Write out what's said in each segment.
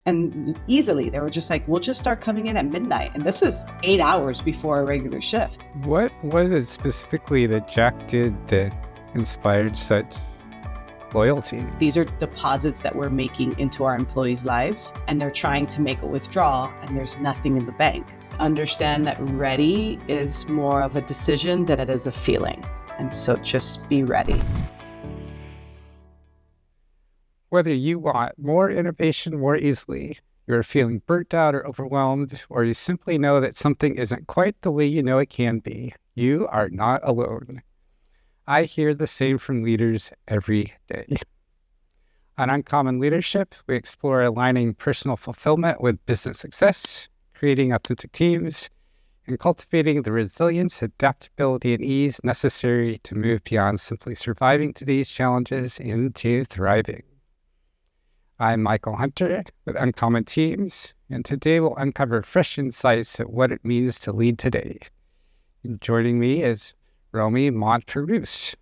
And easily, they were just like, we'll just start coming in at midnight. And this is 8 hours before a regular shift. What was it specifically that Jack did that inspired such loyalty? These are deposits that we're making into our employees' lives, and they're trying to make a withdrawal, and there's nothing in the bank. Understand that ready is more of a decision than it is a feeling. And so just be ready. Whether you want more innovation more easily, you're feeling burnt out or overwhelmed, or you simply know that something isn't quite the way you know it can be, you are not alone. I hear the same from leaders every day. On Uncommon Leadership, we explore aligning personal fulfillment with business success, creating authentic teams, and cultivating the resilience, adaptability, and ease necessary to move beyond simply surviving today's challenges into thriving. I'm Michael Hunter with Uncommon Teams, and today we'll uncover fresh insights at what it means to lead today. And joining me is Romie Montpeirous.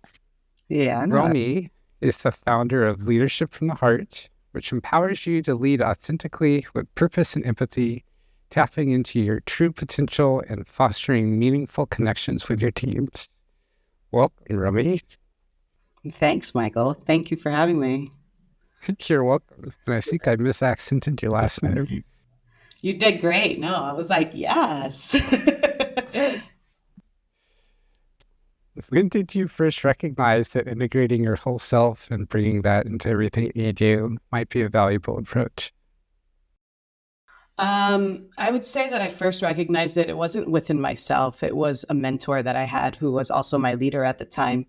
Yeah, Romie is the founder of Leadership from the Heart, which empowers you to lead authentically with purpose and empathy, tapping into your true potential and fostering meaningful connections with your teams. Welcome, Romie. Thanks, Michael. Thank you for having me. You're welcome. And I think I misaccented your last name. You did great. No, I was like, yes. When did you first recognize that integrating your whole self and bringing that into everything you do might be a valuable approach? I would say that I first recognized it. It wasn't within myself. It was a mentor that I had who was also my leader at the time.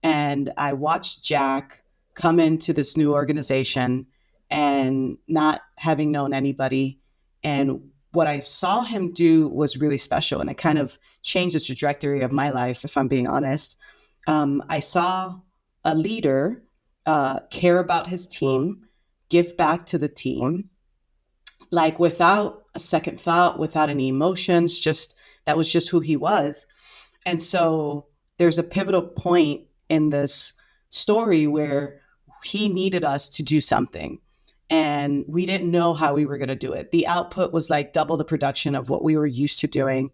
And I watched Jack come into this new organization and not having known anybody. And what I saw him do was really special. And it kind of changed the trajectory of my life, if I'm being honest. I saw a leader care about his team, give back to the team, like without a second thought, without any emotions, just that was just who he was. And so there's a pivotal point in this story where he needed us to do something. And we didn't know how we were going to do it. The output was like double the production of what we were used to doing.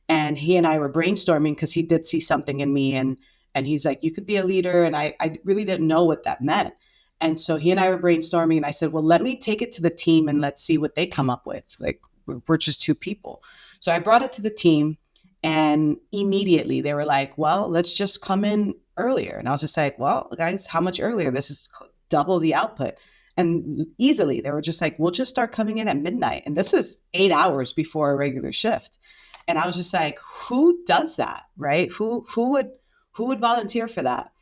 And he and I were brainstorming because he did see something in me. And he's like, you could be a leader. And I really didn't know what that meant. And so he and I were brainstorming. And I said, well, let me take it to the team and let's see what they come up with. Like, we're just two people. So I brought it to the team. And immediately they were like, well, let's just come in earlier. And I was just like, well, guys, how much earlier? This is double the output. And easily they were just like, we'll just start coming in at midnight. And this is 8 hours before a regular shift. And I was just like, who does that? Right? Who would volunteer for that?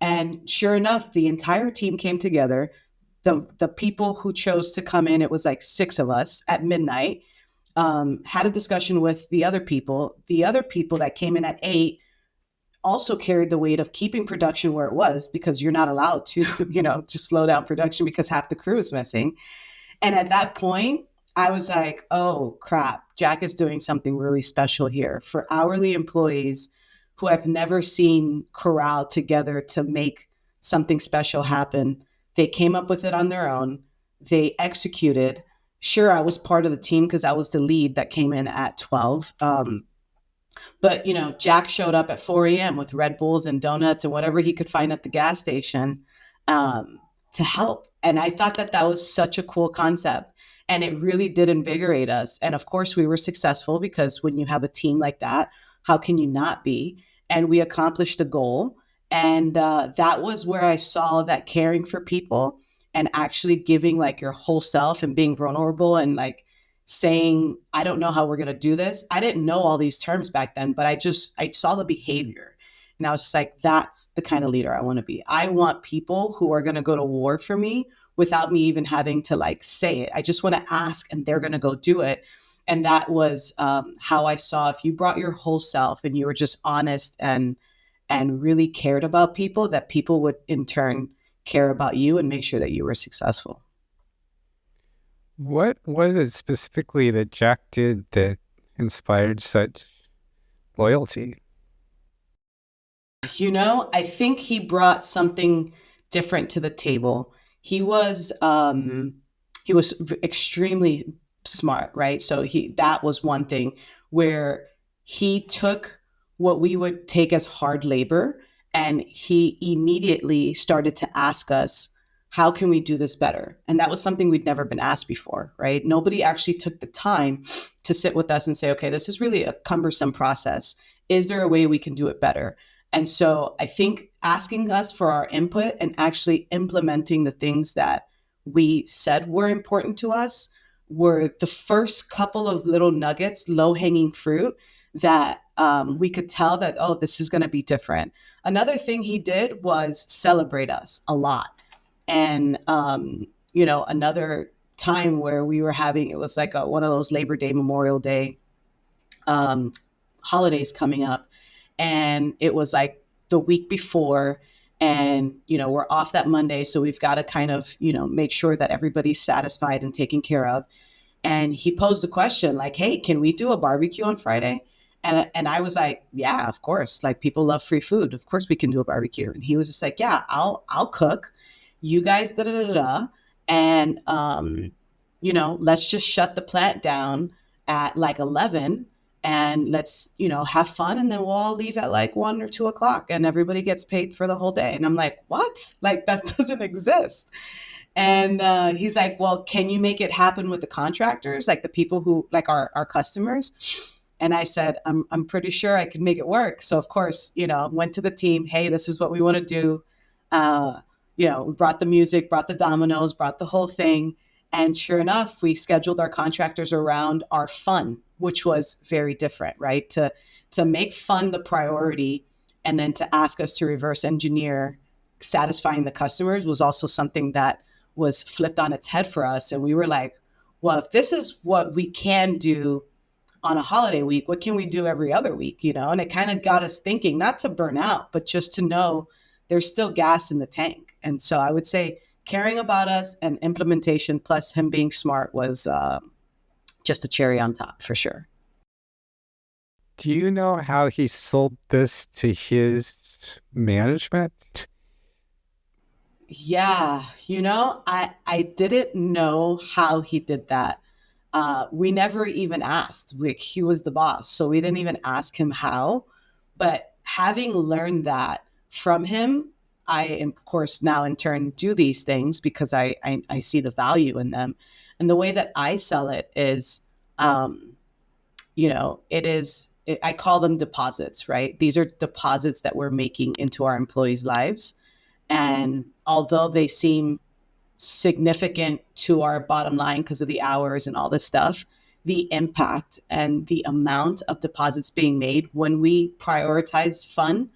And sure enough, the entire team came together. The people who chose to come in, it was like 6 of us at midnight, had a discussion with the other people. The other people that came in at 8 also carried the weight of keeping production where it was because you're not allowed to, just slow down production because half the crew is missing. And at that point, I was like, oh crap, Jack is doing something really special here for hourly employees who I've never seen corral together to make something special happen. They came up with it on their own. They executed. Sure, I was part of the team because I was the lead that came in at 12. But Jack showed up at 4 a.m. with Red Bulls and donuts and whatever he could find at the gas station to help. And I thought that that was such a cool concept. And it really did invigorate us. And of course, we were successful because when you have a team like that, how can you not be? And we accomplished the goal. And that was where I saw that caring for people and actually giving like your whole self and being vulnerable and like saying, I don't know how we're going to do this. I didn't know all these terms back then, but I saw the behavior. And I was just like, that's the kind of leader I want to be. I want people who are going to go to war for me without me even having to like say it. I just want to ask and they're going to go do it. And that was how I saw if you brought your whole self and you were just honest and really cared about people, that people would in turn care about you and make sure that you were successful. What was it specifically that Jack did that inspired such loyalty? I think he brought something different to the table. He was He was extremely smart, right? So that was one thing where he took what we would take as hard labor, and he immediately started to ask us, how can we do this better? And that was something we'd never been asked before, right? Nobody actually took the time to sit with us and say, okay, this is really a cumbersome process. Is there a way we can do it better? And so I think asking us for our input and actually implementing the things that we said were important to us were the first couple of little nuggets, low hanging fruit that we could tell that, oh, this is going to be different. Another thing he did was celebrate us a lot. And, another time where we were having, it was like one of those Labor Day, Memorial Day um, holidays coming up. And it was like the week before. And, we're off that Monday. So we've got to kind of, make sure that everybody's satisfied and taken care of. And he posed a question like, hey, can we do a barbecue on Friday? And I was like, yeah, of course. Like, people love free food. Of course we can do a barbecue. And he was just like, yeah, I'll cook. You guys, da da da da. And let's just shut the plant down at like 11, and let's, have fun, and then we'll all leave at like 1 or 2 o'clock, and everybody gets paid for the whole day. And I'm like, what? Like, that doesn't exist. And he's like, well, can you make it happen with the contractors, like the people who, like our customers? And I said, I'm pretty sure I could make it work. So, of course, went to the team. Hey, this is what we want to do. Uh, brought the music, brought the dominoes, brought the whole thing. And sure enough, we scheduled our contractors around our fun, which was very different, right? To make fun the priority, and then to ask us to reverse engineer satisfying the customers was also something that was flipped on its head for us. And we were like, well, if this is what we can do on a holiday week, what can we do every other week? And it kind of got us thinking, not to burn out, but just to know there's still gas in the tank. And so I would say caring about us and implementation plus him being smart was just a cherry on top for sure. Do you know how he sold this to his management? Yeah, I didn't know how he did that. We never even asked. He was the boss, so we didn't even ask him how. But having learned that from him, I, of course, now in turn do these things because I see the value in them. And the way that I sell it is, I call them deposits, right? These are deposits that we're making into our employees' lives. And although they seem significant to our bottom line because of the hours and all this stuff, the impact and the amount of deposits being made when we prioritize fun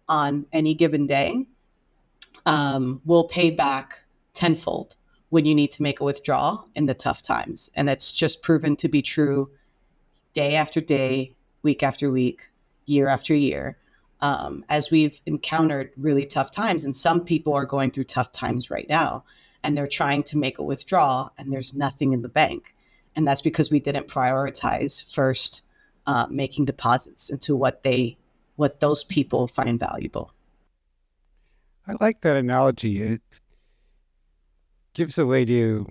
on any given day will pay back tenfold when you need to make a withdrawal in the tough times. And it's just proven to be true day after day, week after week, year after year. As we've encountered really tough times, and some people are going through tough times right now, and they're trying to make a withdrawal, and there's nothing in the bank, and that's because we didn't prioritize first making deposits into what those people find valuable. I like that analogy. It gives a way to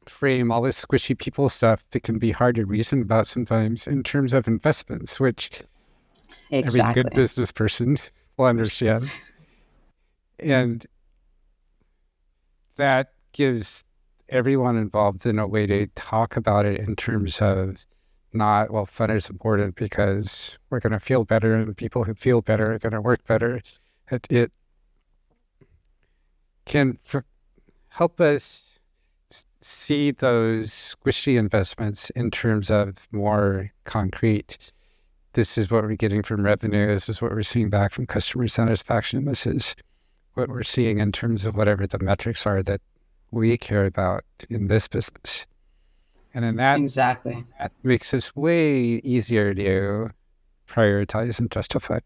frame all this squishy people stuff that can be hard to reason about sometimes in terms of investments, which every good Exactly. business person will understand. And that gives everyone involved in a way to talk about it in terms of not, well, fun is important because we're going to feel better, and the people who feel better are going to work better. It can help us see those squishy investments in terms of more concrete. This is what we're getting from revenue. This is what we're seeing back from customer satisfaction. This is what we're seeing in terms of whatever the metrics are that we care about in this business. And in Exactly. that makes this way easier to prioritize and justify.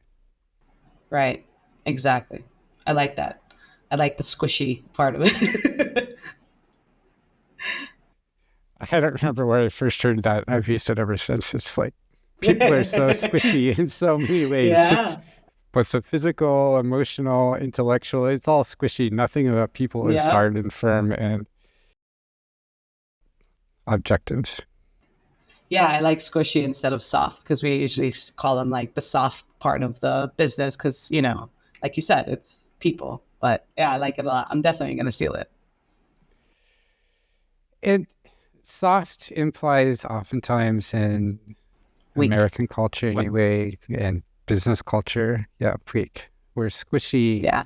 Right. Exactly. I like that. I like the squishy part of it. I don't remember where I first heard that. I've used it ever since. It's like people are so squishy in so many ways. It's Yeah. both the physical, emotional, intellectual. It's all squishy. Nothing about people is Yeah. hard and firm. And objectives. Yeah, I like squishy instead of soft because we usually call them like the soft part of the business because, like you said, it's people. But yeah, I like it a lot. I'm definitely going to steal it. And soft implies oftentimes in Weak. American culture anyway, and business culture, yeah, weak. Where squishy Yeah.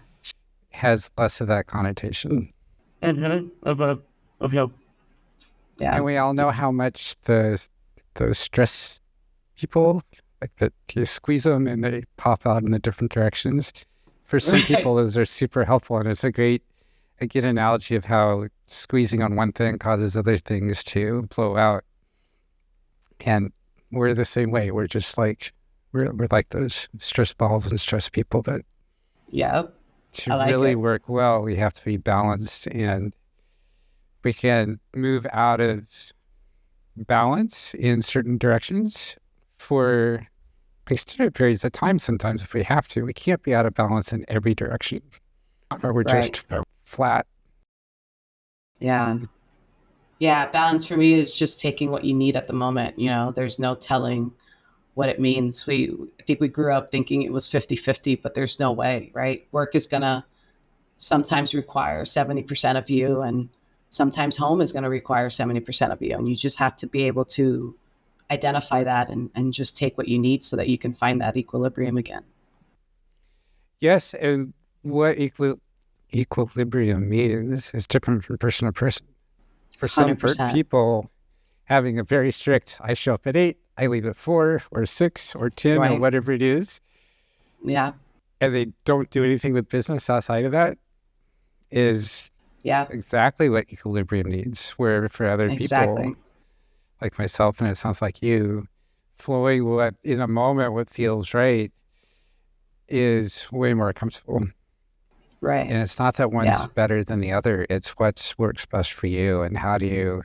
has less of that connotation. Okay. And Yeah. we all know how much those stress people, like that you squeeze them and they pop out in the different directions. For some Right. people, those are super helpful. And it's a good analogy of how squeezing on one thing causes other things to blow out. And we're the same way. We're just like, we're like those stress balls and stress people that Yeah. to I like really it. work well, we have to be balanced, and we can move out of balance in certain directions for extended periods of time. Sometimes if we have to, we can't be out of balance in every direction or we're Right. just flat. Yeah. Yeah. Balance for me is just taking what you need at the moment. There's no telling what it means. I think we grew up thinking it was 50-50, but there's no way, right? Work is going to sometimes require 70% of you, and sometimes home is going to require 70% of you. And you just have to be able to identify that and just take what you need so that you can find that equilibrium again. Yes, and what equilibrium means is different from person to person. For some 100%. people, having a very strict, I show up at 8, I leave at 4 or 6 or 10 or Right. whatever it is, Yeah. and they don't do anything with business outside of that, is Yeah. exactly what equilibrium needs. Where for other people, Exactly. like myself, and it sounds like you, flowing what in a moment what feels right is way more comfortable. Right. And it's not that one's Yeah. better than the other, it's what works best for you, and how do you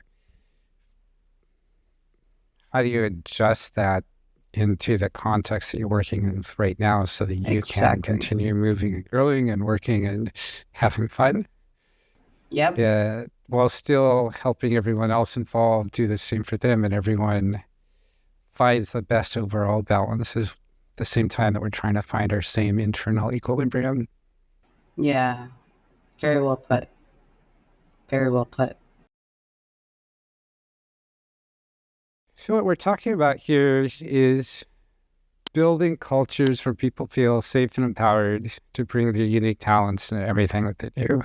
adjust that into the context that you're working in right now so that you can Exactly. continue moving and growing and working and having fun, Yep. while still helping everyone else involved do the same for them, and everyone finds the best overall balance at the same time that we're trying to find our same internal equilibrium. Yeah. Very well put. Very well put. So what we're talking about here is building cultures where people feel safe and empowered to bring their unique talents to everything that they do.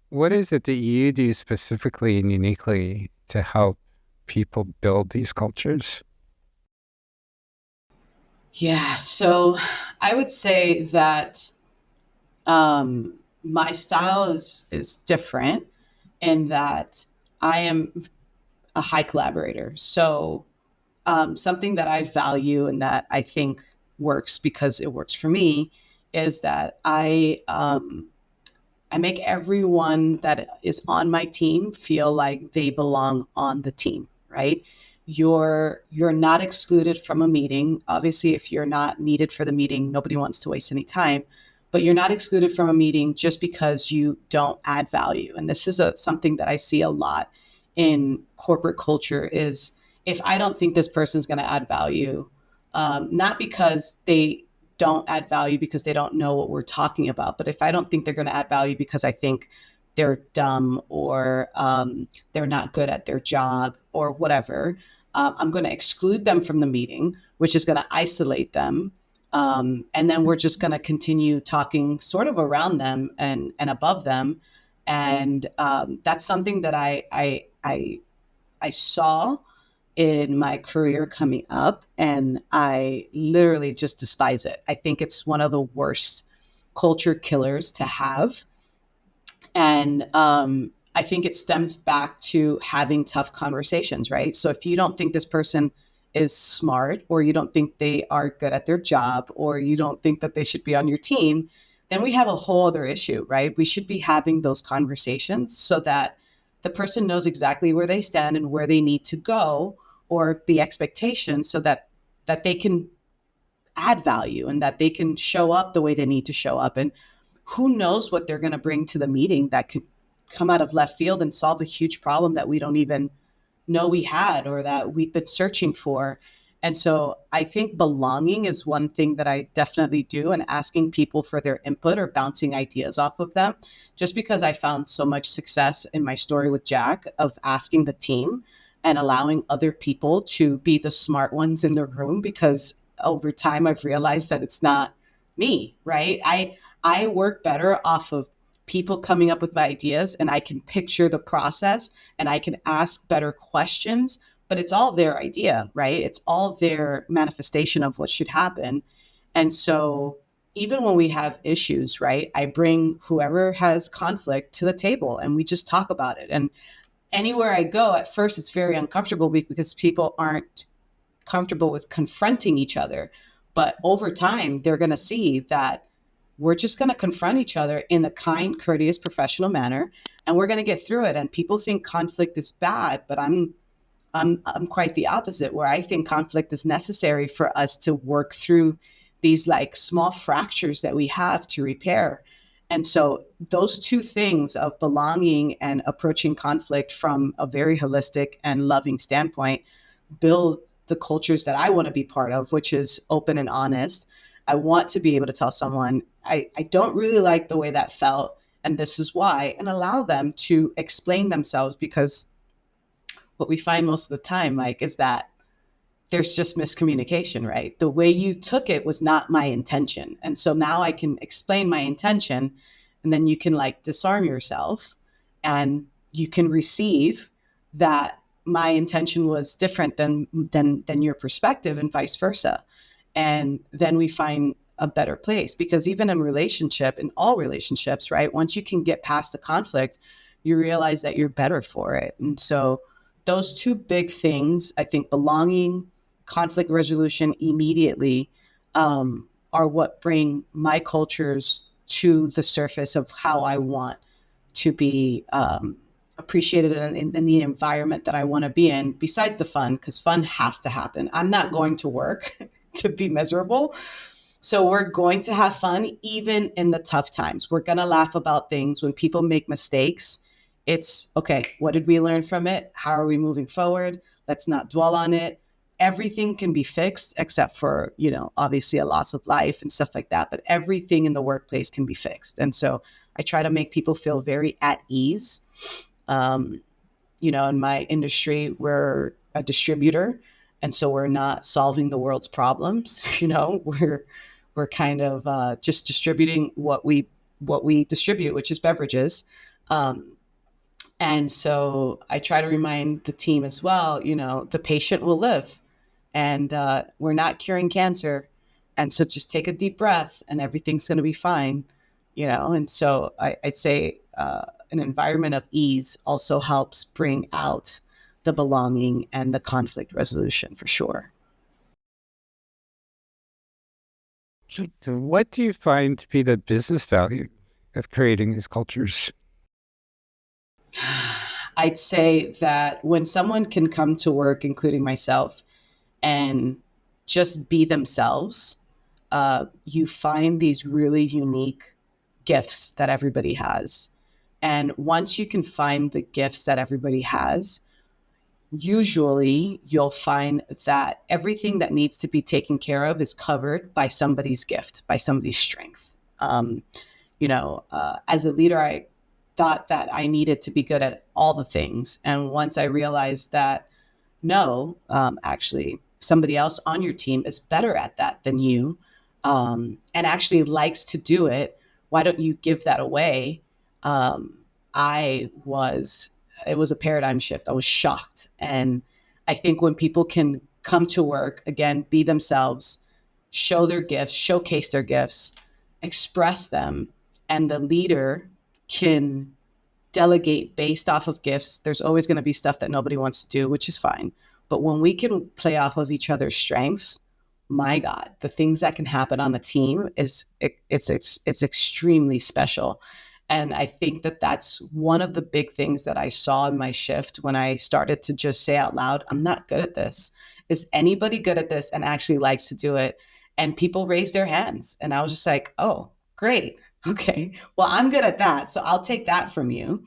What is it that you do specifically and uniquely to help people build these cultures? Yeah. So I would say that my style is different in that I am a high collaborator. So something that I value and that I think works because it works for me is that I make everyone that is on my team feel like they belong on the team, right? You're not excluded from a meeting. Obviously, if you're not needed for the meeting, nobody wants to waste any time. But you're not excluded from a meeting just because you don't add value. And this is something that I see a lot in corporate culture is if I don't think this person's going to add value, not because they don't add value because they don't know what we're talking about. But if I don't think they're going to add value because I think they're dumb or they're not good at their job or whatever, I'm going to exclude them from the meeting, which is going to isolate them. And then we're just going to continue talking sort of around them and above them. And that's something that I saw in my career coming up, and I literally just despise it. I think it's one of the worst culture killers to have. And I think it stems back to having tough conversations, right? So if you don't think this person is smart, or you don't think they are good at their job, or you don't think that they should be on your team, then we have a whole other issue, right? We should be having those conversations so that the person knows exactly where they stand and where they need to go, or the expectation, so that they can add value and that they can show up the way they need to show up. And who knows what they're going to bring to the meeting that could come out of left field and solve a huge problem that we don't even know we had or that we've been searching for. And so I think belonging is one thing that I definitely do, and asking people for their input or bouncing ideas off of them. Just because I found so much success in my story with Jack of asking the team and allowing other people to be the smart ones in the room, because over time I've realized that it's not me, right? I work better off of people coming up with ideas, and I can picture the process and I can ask better questions, but it's all their idea, right? It's all their manifestation of what should happen. And so even when we have issues, right, I bring whoever has conflict to the table and we just talk about it. And anywhere I go, at first it's very uncomfortable because people aren't comfortable with confronting each other. But over time, they're going to see that we're just going to confront each other in a kind, courteous, professional manner, and we're going to get through it. And people think conflict is bad, but I'm quite the opposite, where I think conflict is necessary for us to work through these like small fractures that we have to repair. And so those two things of belonging and approaching conflict from a very holistic and loving standpoint build the cultures that I want to be part of, which is open and honest. I want to be able to tell someone, I don't really like the way that felt, and this is why, and allow them to explain themselves. Because what we find most of the time, like, is that there's just miscommunication, right? The way you took it was not my intention. And so now I can explain my intention, and then you can like disarm yourself and you can receive that my intention was different than your perspective, and vice versa. And then we find a better place, because even in all relationships, right, once you can get past the conflict, you realize that you're better for it. And so those two big things, I think, belonging, conflict resolution immediately, are what bring my cultures to the surface of how I want to be appreciated in the environment that I want to be in, besides the fun, because fun has to happen. I'm not going to work to be miserable. So we're going to have fun even in the tough times. We're going to laugh about things when people make mistakes. It's okay, what did we learn from it? How are we moving forward? Let's not dwell on it. Everything can be fixed except for, obviously a loss of life and stuff like that. But everything in the workplace can be fixed. And so I try to make people feel very at ease. Um, in my industry, we're a distributor, and so we're not solving the world's problems. We're kind of just distributing what we distribute, which is beverages. Um, and so I try to remind the team as well, the patient will live, and we're not curing cancer. And so just take a deep breath and everything's going to be fine. And so I'd say an environment of ease also helps bring out the belonging and the conflict resolution for sure. So what do you find to be the business value of creating these cultures? I'd say that when someone can come to work, including myself, and just be themselves, you find these really unique gifts that everybody has. And once you can find the gifts that everybody has, usually you'll find that everything that needs to be taken care of is covered by somebody's gift, by somebody's strength. As a leader, I thought that I needed to be good at all the things. And once I realized that no, actually, somebody else on your team is better at that than you, and actually likes to do it. Why don't you give that away? Um, I was, it was a paradigm shift. I was shocked. And I think when people can come to work, again, be themselves, show their gifts, showcase their gifts, express them, and the leader can delegate based off of gifts. There's always going to be stuff that nobody wants to do, which is fine. But when we can play off of each other's strengths, my God, the things that can happen on the team it's extremely special. And I think that that's one of the big things that I saw in my shift when I started to just say out loud, I'm not good at this. Is anybody good at this and actually likes to do it? And people raised their hands. And I was just like, oh, great. Okay. Well, I'm good at that. So I'll take that from you,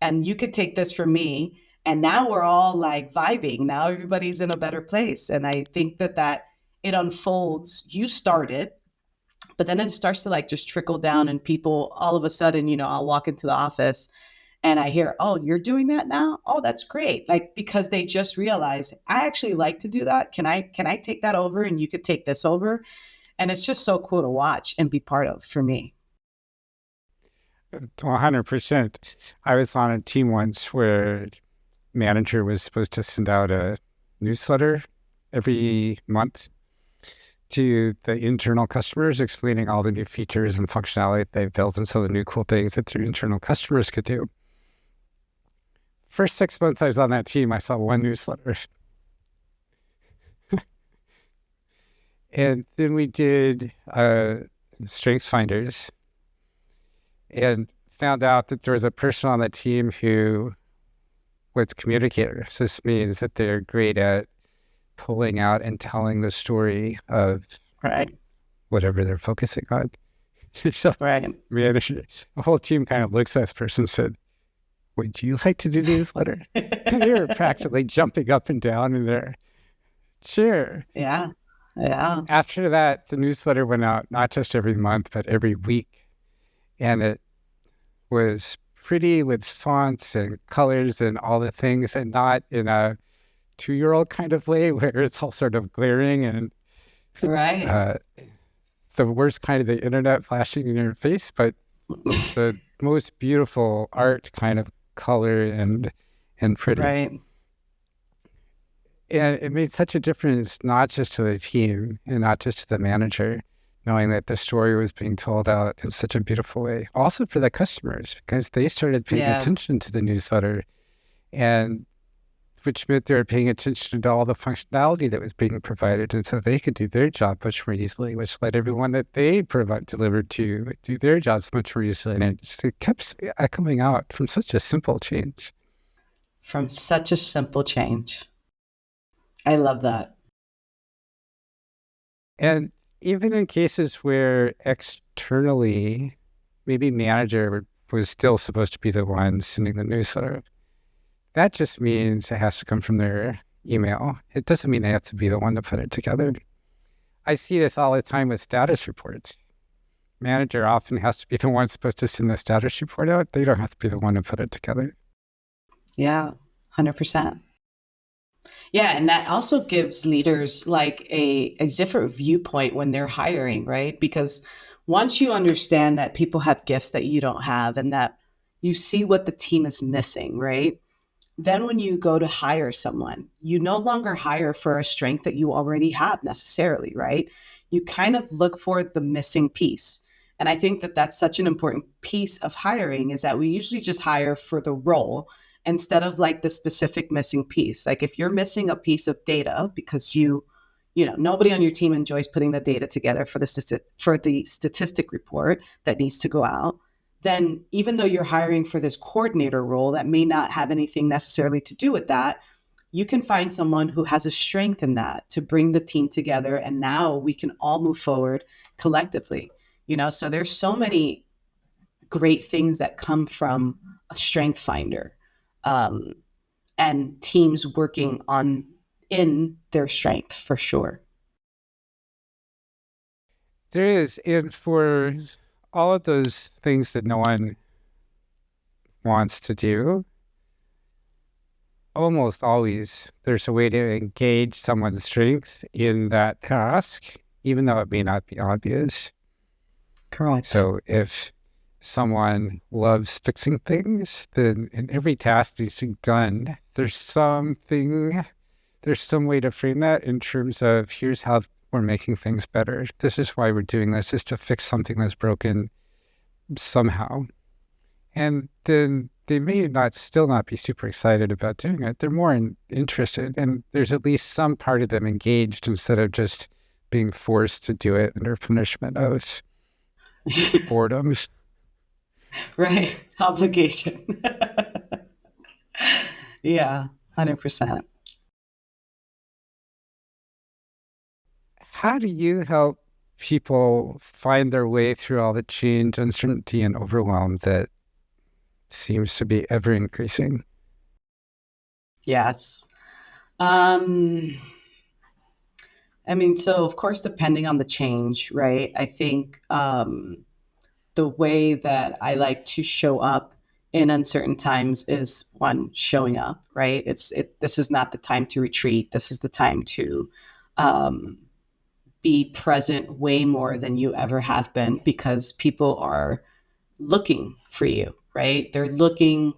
and you could take this from me. And now we're all like vibing. Now everybody's in a better place. And I think that it unfolds. You start it, but then it starts to like just trickle down, and people all of a sudden, I'll walk into the office and I hear, "Oh, you're doing that now? Oh, that's great." Like, because they just realize, I actually like to do that. Can I take that over and you could take this over? And it's just so cool to watch and be part of for me. 100%. I was on a team once where manager was supposed to send out a newsletter every month to the internal customers explaining all the new features and functionality they've built and some of the new cool things that their internal customers could do. First 6 months I was on that team, I saw one newsletter. And then we did strengths finders and found out that there was a person on the team who was a communicator. So this means that they're great at pulling out and telling the story of Right. whatever they're focusing on. So Right. the whole team kind of looks at this person and said, "Would you like to do the newsletter?" And they were practically jumping up and down in their chair. Yeah. Yeah. After that, the newsletter went out not just every month, but every week. And it was pretty with fonts and colors and all the things, and not in a 2-year-old kind of way where it's all sort of glaring and Right. the worst kind of the internet flashing in your face, but the most beautiful art kind of color and pretty. Right. And it made such a difference, not just to the team and not just to the manager, knowing that the story was being told out in such a beautiful way. Also for the customers, because they started paying Yeah. attention to the newsletter, and which meant they were paying attention to all the functionality that was being provided. And so they could do their job much more easily, which let everyone that they delivered to do their jobs much more easily. And it kept coming out from such a simple change. From such a simple change. I love that. And even in cases where externally, maybe manager was still supposed to be the one sending the newsletter, that just means it has to come from their email. It doesn't mean they have to be the one to put it together. I see this all the time with status reports. Manager often has to be the one supposed to send the status report out. They don't have to be the one to put it together. Yeah. 100%. Yeah, and that also gives leaders like a different viewpoint when they're hiring, right? Because once you understand that people have gifts that you don't have, and that you see what the team is missing, right? Then when you go to hire someone, you no longer hire for a strength that you already have necessarily, right? You kind of look for the missing piece. And I think that that's such an important piece of hiring, is that we usually just hire for the role instead of like the specific missing piece. Like, if you're missing a piece of data because nobody on your team enjoys putting the data together for the statistic report that needs to go out, then even though you're hiring for this coordinator role that may not have anything necessarily to do with that, you can find someone who has a strength in that to bring the team together. And now we can all move forward collectively. So there's so many great things that come from a strength finder, um, and teams working in their strength for sure. There is, and for all of those things that no one wants to do, almost always there's a way to engage someone's strength in that task, even though it may not be obvious. Correct. So if someone loves fixing things, then in every task that's being done, there's some way to frame that in terms of, here's how we're making things better. This is why we're doing this, is to fix something that's broken somehow. And then they may still not be super excited about doing it. They're more interested, and there's at least some part of them engaged instead of just being forced to do it under punishment of boredom. Right. Obligation. Yeah, 100%. How do you help people find their way through all the change, uncertainty, and overwhelm that seems to be ever increasing? Yes. Um, I mean, so of course, depending on the change, right? I think the way that I like to show up in uncertain times is one, showing up, right? This is not the time to retreat. This is the time to um, be present way more than you ever have been, because people are looking for you, right? They're looking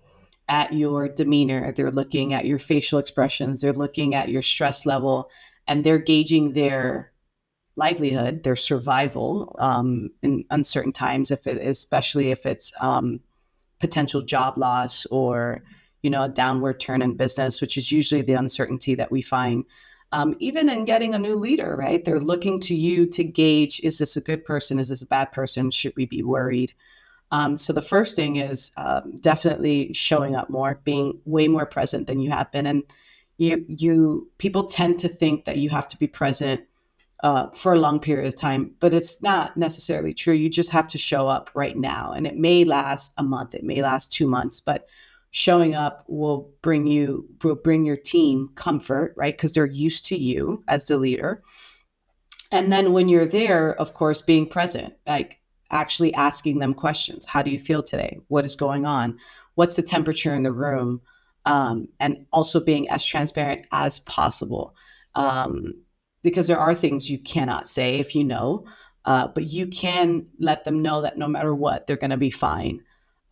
at your demeanor, they're looking at your facial expressions, they're looking at your stress level, and they're gauging their livelihood, their survival in uncertain times, if it, especially if it's potential job loss or a downward turn in business, which is usually the uncertainty that we find. Even in getting a new leader, right? They're looking to you to gauge: is this a good person? Is this a bad person? Should we be worried? So the first thing is definitely showing up more, being way more present than you have been, and you people tend to think that you have to be present for a long period of time, but it's not necessarily true. You just have to show up right now, and it may last a month, it may last 2 months, but showing up will bring your team comfort, right? Because they're used to you as the leader. And then when you're there, of course, being present, like actually asking them questions. How do you feel today? What is going on? What's the temperature in the room? And also being as transparent as possible. Um, because there are things you cannot say if you know, but you can let them know that no matter what, they're going to be fine.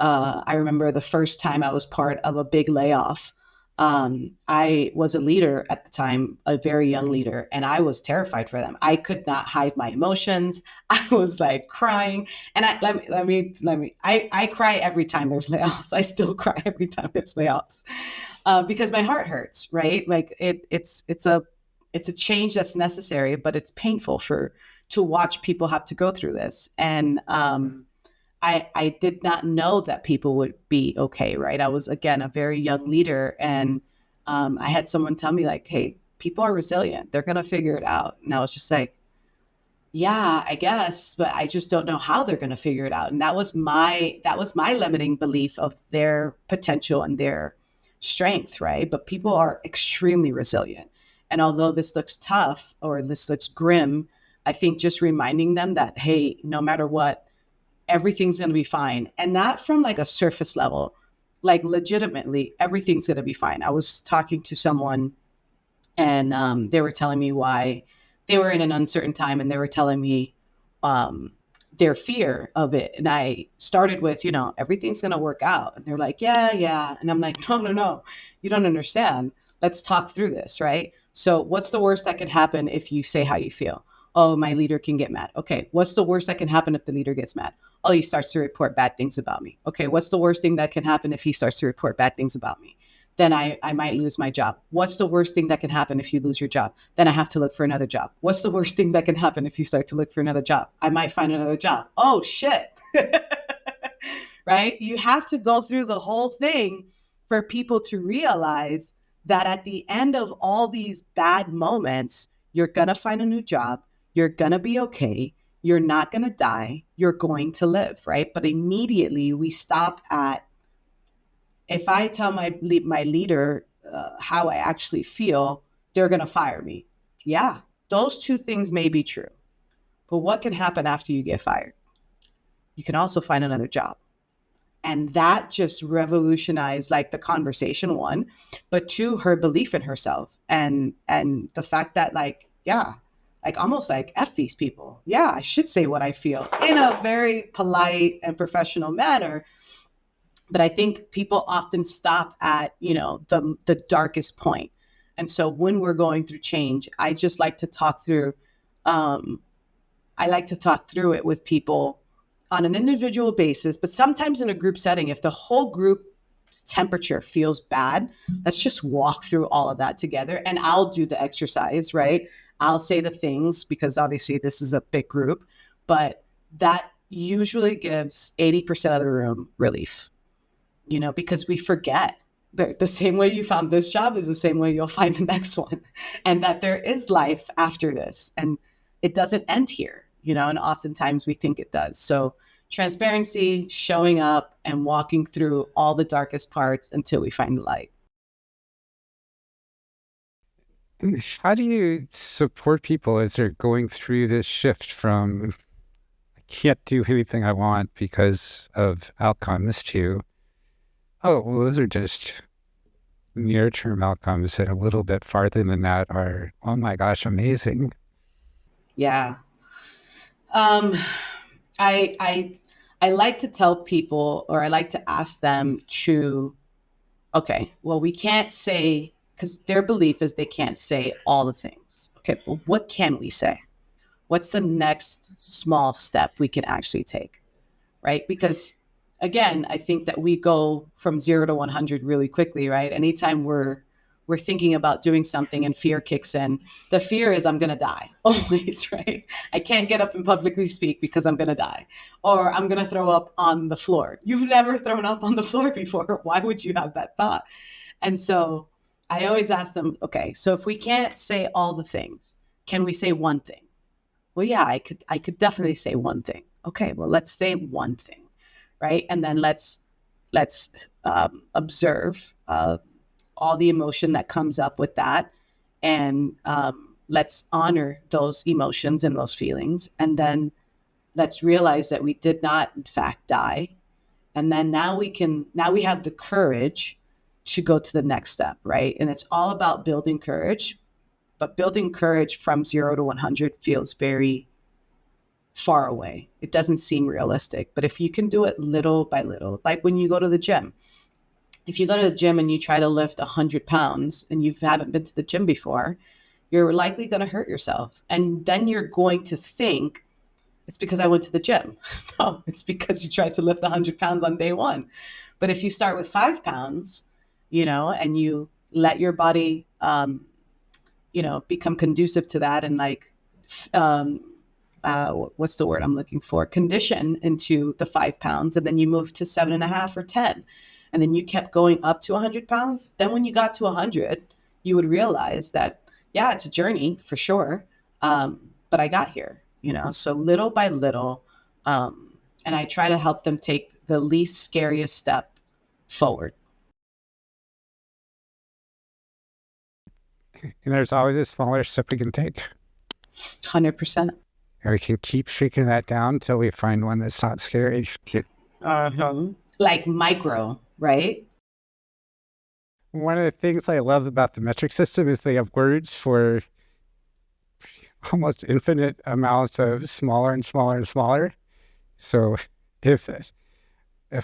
I remember the first time I was part of a big layoff. I was a leader at the time, a very young leader, and I was terrified for them. I could not hide my emotions. I was like crying, and I cry every time there's layoffs. I still cry every time there's layoffs because my heart hurts. Right, like it's a change that's necessary, but it's painful for to watch people have to go through this. And I did not know that people would be okay, right? I was, again, a very young leader. And I had someone tell me, like, hey, people are resilient. They're going to figure it out. And I was just like, yeah, I guess, but I just don't know how they're going to figure it out. And that was my limiting belief of their potential and their strength, right? But people are extremely resilient. And although this looks tough or this looks grim, I think just reminding them that, hey, no matter what, everything's going to be fine. And not from like a surface level, like legitimately, everything's going to be fine. I was talking to someone, and they were telling me why they were in an uncertain time, and they were telling me um, their fear of it. And I started with, everything's going to work out. And they're like, yeah, yeah. And I'm like, no, no, no, you don't understand. Let's talk through this, right? So, what's the worst that could happen if you say how you feel? Oh, my leader can get mad. Okay, what's the worst that can happen if the leader gets mad? Oh, he starts to report bad things about me. Okay, what's the worst thing that can happen if he starts to report bad things about me? Then I might lose my job. What's the worst thing that can happen if you lose your job? Then I have to look for another job. What's the worst thing that can happen if you start to look for another job? I might find another job. Oh, shit. Right? You have to go through the whole thing for people to realize that at the end of all these bad moments, you're going to find a new job. You're going to be okay. You're not going to die. You're going to live, right? But immediately we stop at, if I tell my leader how I actually feel, they're going to fire me. Yeah, those two things may be true. But what can happen after you get fired? You can also find another job. And that just revolutionized like the conversation, one, but two, her belief in herself, and the fact that, like, yeah, like almost like F these people. Yeah, I should say what I feel in a very polite and professional manner. But I think people often stop at, the darkest point. And so when we're going through change, I just like to talk through um, I like to talk through it with people on an individual basis, but sometimes in a group setting. If the whole group's temperature feels bad, let's just walk through all of that together, and I'll do the exercise, right? I'll say the things, because obviously this is a big group, but that usually gives 80% of the room relief, because we forget. The same way you found this job is the same way you'll find the next one, and that there is life after this, and it doesn't end here, and oftentimes we think it does. So, transparency, showing up, and walking through all the darkest parts until we find the light. How do you support people as they're going through this shift from I can't do anything I want because of outcomes to, oh, well, those are just near-term outcomes that a little bit farther than that are, oh my gosh, amazing. Yeah. Um, I like to tell people, or I like to ask them to, okay, well, we can't say, because their belief is they can't say all the things. Okay, but what can we say? What's the next small step we can actually take? Right? Because again, I think that we go from 0 to 100 really quickly, right? Anytime we're thinking about doing something and fear kicks in, the fear is I'm going to die. Always, right? I can't get up and publicly speak because I'm going to die, or I'm going to throw up on the floor. You've never thrown up on the floor before. Why would you have that thought? And so I always ask them, okay, so if we can't say all the things, can we say one thing? Well, yeah, I could definitely say one thing. Okay, well, let's say one thing, right? And then let's observe all the emotion that comes up with that, and let's honor those emotions and those feelings, and then let's realize that we did not, in fact, die, and then now we have the courage to go to the next step, right? And it's all about building courage, but building courage from 0 to 100 feels very far away. It doesn't seem realistic. But if you can do it little by little, like when you go to the gym, if you go to the gym and you try to lift 100 pounds and you haven't been to the gym before, you're likely going to hurt yourself. And then you're going to think, it's because I went to the gym. No, it's because you tried to lift 100 pounds on day one. But if you start with 5 pounds, and you let your body, become conducive to that, and like, um, what's the word I'm looking for? Condition into the 5 pounds, and then you move to 7.5 or 10, and then you kept going up to 100 pounds. Then when you got to 100, you would realize that, yeah, it's a journey for sure, but I got here. So little by little, and I try to help them take the least scariest step forward. And there's always a smaller step we can take. 100%. And we can keep shrinking that down until we find one that's not scary. Uh-huh. Like micro, right? One of the things I love about the metric system is they have words for almost infinite amounts of smaller and smaller and smaller. So if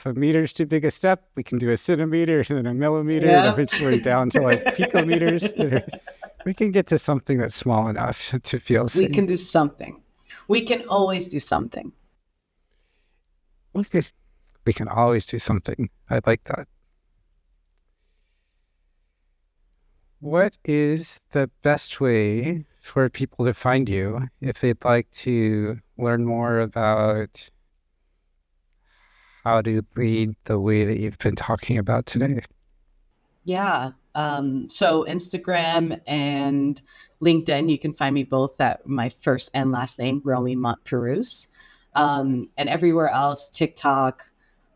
a meter's too big a step, we can do a centimeter and then a millimeter, and Yeah. eventually down to like picometers. We can get to something that's small enough to feel We safe. can do something. We can always do something. We can always do something. I like that. What is the best way for people to find you if they'd like to learn more about how to lead the way that you've been talking about today? Yeah. So Instagram and LinkedIn, you can find me both at my first and last name, Romie Montpeirous. And everywhere else, TikTok.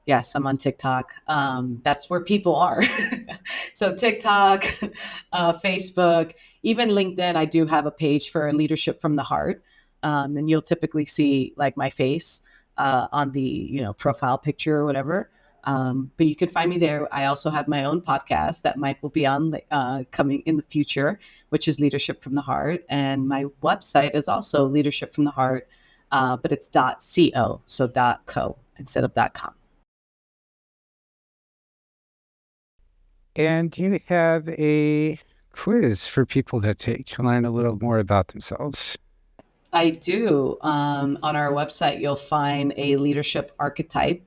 Yes, I'm on TikTok. That's where people are. So TikTok, Facebook, even LinkedIn. I do have a page for Leadership from the Heart, and you'll typically see like my face on the profile picture or whatever. But you can find me there. I also have my own podcast that Mike will be on coming in the future, which is Leadership from the Heart. And my website is also Leadership from the Heart, but it's .co, so .co instead of .com. And you have a quiz for people to take to learn a little more about themselves. I do. On our website, you'll find a leadership archetype,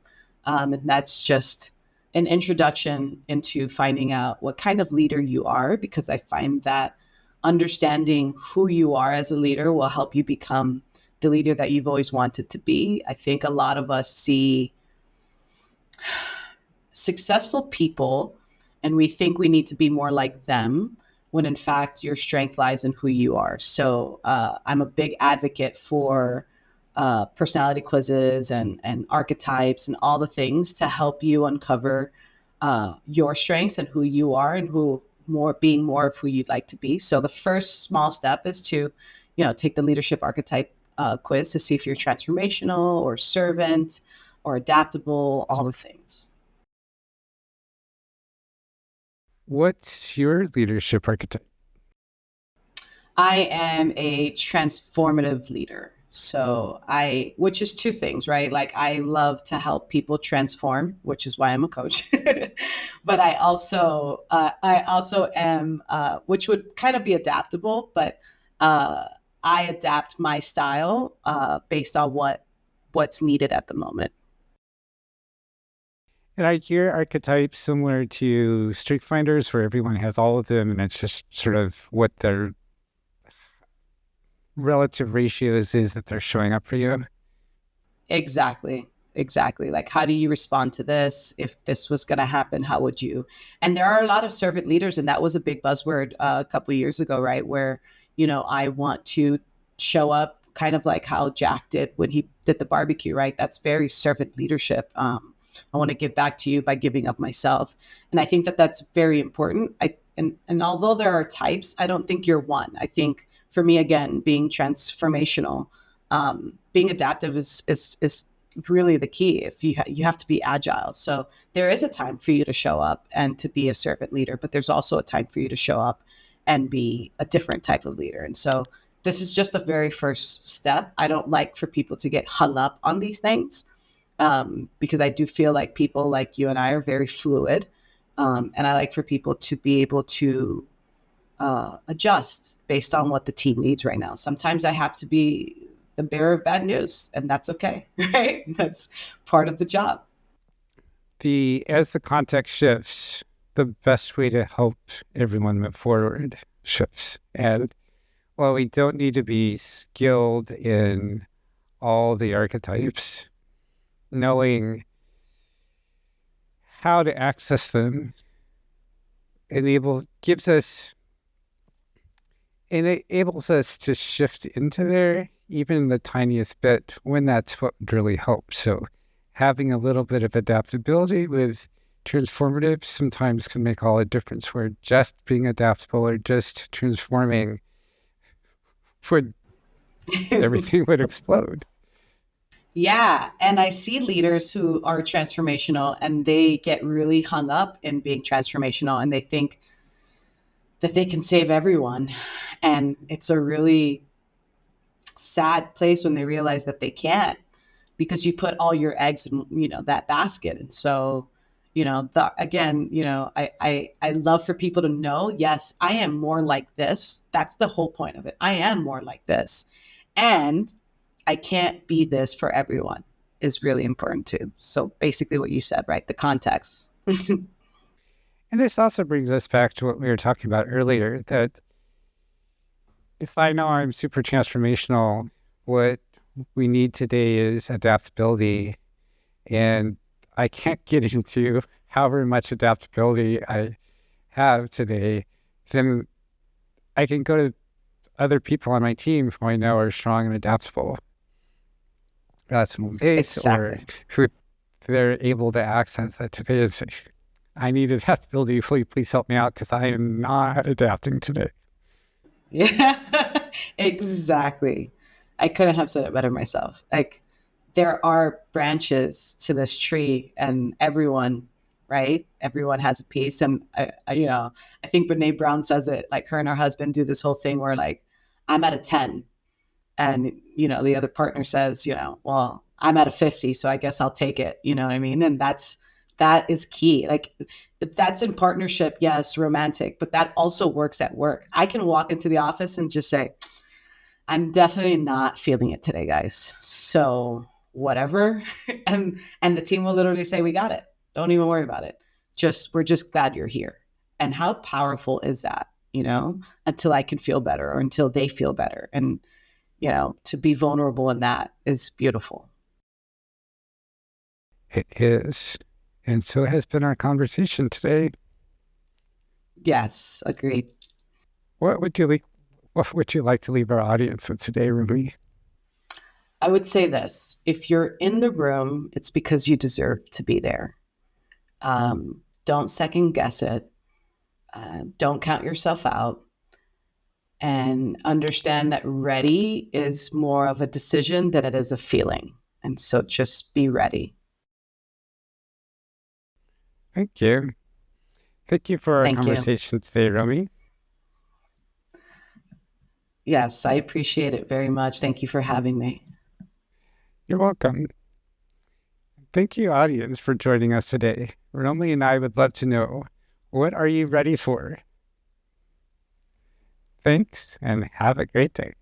and that's just an introduction into finding out what kind of leader you are, because I find that understanding who you are as a leader will help you become the leader that you've always wanted to be. I think a lot of us see successful people and we think we need to be more like them, when in fact your strength lies in who you are. So I'm a big advocate for personality quizzes and archetypes and all the things to help you uncover your strengths and who you are and who more being more of who you'd like to be. So the first small step is to, take the leadership archetype quiz to see if you're transformational or servant or adaptable, all the things. What's your leadership archetype? I am a transformative leader. Which is two things, right? Like I love to help people transform, which is why I'm a coach. But I also am, which would kind of be adaptable, but uh, I adapt my style based on what's needed at the moment. And I hear archetypes similar to strength finders where everyone has all of them and it's just sort of what their relative ratios is that they're showing up for you. Exactly. Exactly. Like, how do you respond to this? If this was going to happen, how would you? And there are a lot of servant leaders, and that was a big buzzword a couple of years ago, right? Where, I want to show up kind of like how Jack did when he did the barbecue, right? That's very servant leadership. I want to give back to you by giving of myself. And I think that that's very important. And although there are types, I don't think you're one. I think for me, again, being transformational, being adaptive is really the key. If you have to be agile, so there is a time for you to show up and to be a servant leader, but there's also a time for you to show up and be a different type of leader. And so this is just the very first step. I don't like for people to get hung up on these things because I do feel like people like you and I are very fluid, and I like for people to be able to adjust based on what the team needs right now. Sometimes I have to be the bearer of bad news, and that's okay, right? That's part of the job. As the context shifts, the best way to help everyone move forward shifts. And while we don't need to be skilled in all the archetypes, knowing how to access them enables us to shift into there even the tiniest bit when that's what really helps. So having a little bit of adaptability with transformative sometimes can make all the difference, where just being adaptable or just transforming would everything would explode. Yeah. And I see leaders who are transformational and they get really hung up in being transformational and they think that they can save everyone. And it's a really sad place when they realize that they can't because you put all your eggs in, that basket. And so, again, I love for people to know, yes, I am more like this. That's the whole point of it. I am more like this. And I can't be this for everyone is really important too. So basically what you said, right? The context. And this also brings us back to what we were talking about earlier, that if I know I'm super transformational, what we need today is adaptability. And I can't get into however much adaptability I have today, then I can go to other people on my team who I know are strong and adaptable. That's my base, Exactly. or who they're able to access that today is, I need adaptability. Please help me out because I am not adapting today. Yeah, exactly. I couldn't have said it better myself. Like there are branches to this tree and everyone, right? Everyone has a piece. And, I think Brene Brown says it like her and her husband do this whole thing where like, I'm at a 10 and, the other partner says, well, I'm at a 50, so I guess I'll take it. You know what I mean? And that is key. Like that's in partnership, yes, romantic, but that also works at work. I can walk into the office and just say, I'm definitely not feeling it today, guys. So whatever. And the team will literally say, we got it. Don't even worry about it. We're just glad you're here. And how powerful is that, until I can feel better or until they feel better. And, to be vulnerable in that is beautiful. It is. And so it has been our conversation today. Yes, agreed. What would you like? What would you like to leave our audience with today, Romie? I would say this: if you're in the room, it's because you deserve to be there. Don't second guess it. Don't count yourself out, and understand that ready is more of a decision than it is a feeling. And so just be ready. Thank you. Thank you for our Thank you. conversation today, Romie. Yes, I appreciate it very much. Thank you for having me. You're welcome. Thank you, audience, for joining us today. Romie and I would love to know, what are you ready for? Thanks, and have a great day.